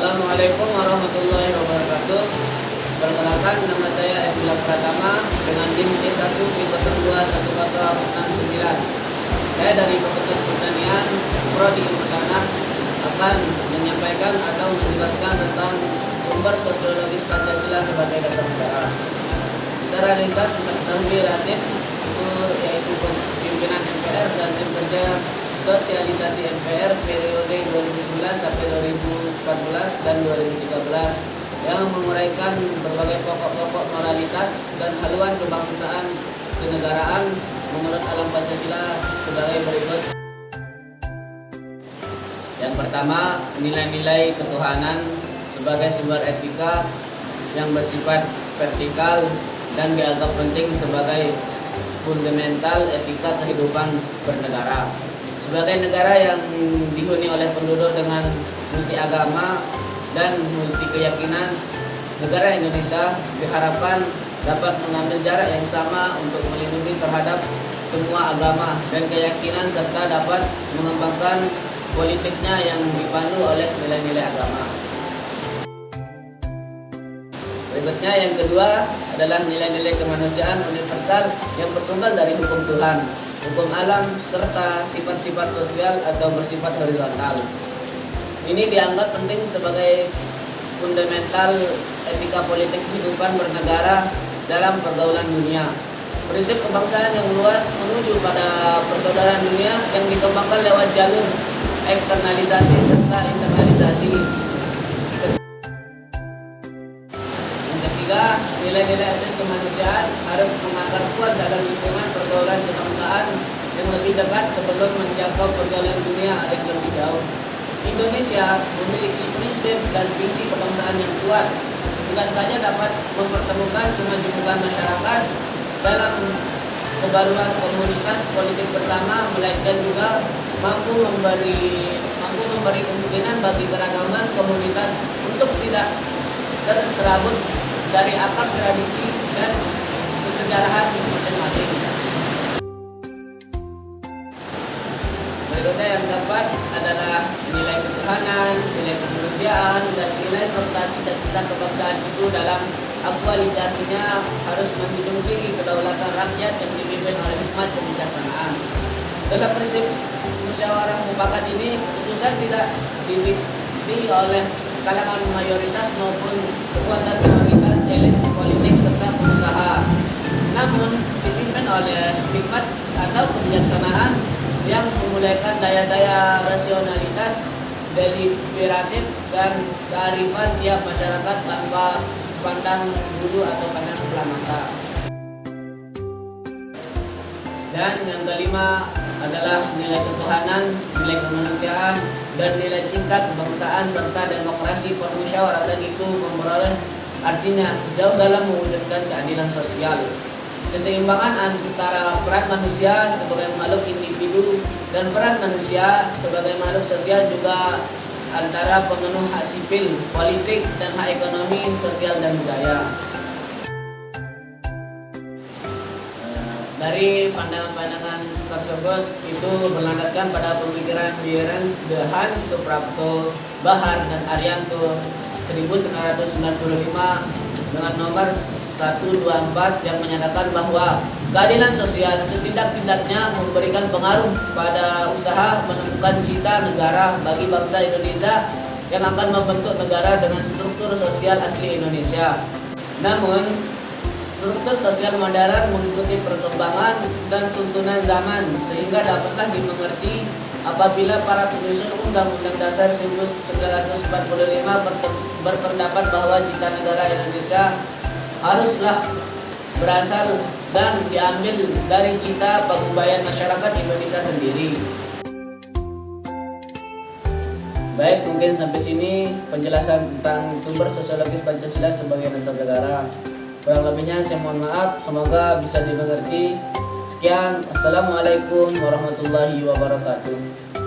Assalamualaikum warahmatullahi wabarakatuh. Perkenalkan, nama saya Edwila Pratama dengan NIM D1 B021069. Saya dari Fakultas Pertanian, Prodi Ilmu Tanah, akan menyampaikan atau menjelaskan tentang sumber sosiologis Pancasila sebagai dasar negara. Secara ringkas kita ketahui relatif yaitu pimpinan MPR dan tim kerja sosialisasi MPR periode 2009 sampai 2014 dan 2013 yang menguraikan berbagai pokok-pokok moralitas dan haluan kebangsaan kenegaraan menurut alam Pancasila sebagai berikut. Yang pertama, nilai-nilai ketuhanan sebagai sumber etika yang bersifat vertikal dan dianggap penting sebagai fundamental etika kehidupan bernegara. Sebagai negara yang dihuni oleh penduduk dengan multi agama dan multi keyakinan, negara Indonesia diharapkan dapat mengambil jarak yang sama untuk melindungi terhadap semua agama dan keyakinan serta dapat mengembangkan politiknya yang dipandu oleh nilai-nilai agama. Berikutnya yang kedua adalah nilai-nilai kemanusiaan universal yang bersumber dari hukum Tuhan, hukum alam, serta sifat-sifat sosial atau bersifat horizontal. Ini dianggap penting sebagai fundamental etika politik kehidupan bernegara dalam pergaulan dunia. Prinsip kebangsaan yang luas menuju pada persaudaraan dunia yang dikembangkan lewat jalur eksternalisasi serta internalisasi. Yang ketiga, nilai-nilai etis kemanusiaan harus mengakar kuat dalam lingkungan pergaulan kebangsaan yang lebih dekat sebelum menjangkau pergaulan dunia yang lebih jauh. Indonesia memiliki prinsip dan visi kebangsaan yang kuat, bukan saja dapat mempertemukan kemajuan masyarakat dalam kebaruan komunitas politik bersama, melainkan juga mampu memberi kemungkinan bagi keragaman komunitas untuk tidak terserabut dari akar tradisi dan kesejarahan masing-masing. Berikutnya yang keempat adalah nilai ketuhanan, nilai kemanusiaan, dan nilai serta cita-cita kebangsaan itu dalam aktualisasinya harus menjunjung tinggi kedaulatan rakyat yang dipimpin oleh hikmat kebijaksanaan. Dalam prinsip musyawarah mufakat ini, keputusan tidak dipimpin oleh kalangan mayoritas maupun kekuatan minoritas, elit politik serta pengusaha, namun dipimpin oleh hikmat atau kebijaksanaan yang memulihkan daya-daya rasionalitas, deliberatif, dan kearifan tiap masyarakat tanpa pandang bulu atau pandang sebelah mata. Dan yang kelima adalah nilai ketuhanan, nilai kemanusiaan, dan nilai cinta kebangsaan serta demokrasi permusyawaratan itu memperoleh artinya sejauh dalam mewujudkan keadilan sosial. Keseimbangan antara peran manusia sebagai makhluk individu dan peran manusia sebagai makhluk sosial juga antara pemenuh hak sipil, politik, dan hak ekonomi, sosial, dan budaya. Dari pandangan-pandangan tersebut itu berlandaskan pada pemikiran Lawrence de Haan, Suprapto, Bahar, dan Arianto 1995 dengan nomor 124 yang menyatakan bahwa keadilan sosial setidak-tidaknya memberikan pengaruh pada usaha menemukan cita negara bagi bangsa Indonesia yang akan membentuk negara dengan struktur sosial asli Indonesia. Namun, struktur sosial modern mengikuti perkembangan dan tuntunan zaman sehingga dapatlah dimengerti apabila para penyusun Undang-Undang Dasar 1945 berpendapat bahwa cita negara Indonesia haruslah berasal dan diambil dari cita paguyuban masyarakat Indonesia sendiri. Baik, mungkin sampai sini penjelasan tentang sumber sosiologis Pancasila sebagai dasar negara. Kurang lebihnya saya mohon maaf, semoga bisa dimengerti. Sekian, assalamualaikum warahmatullahi wabarakatuh.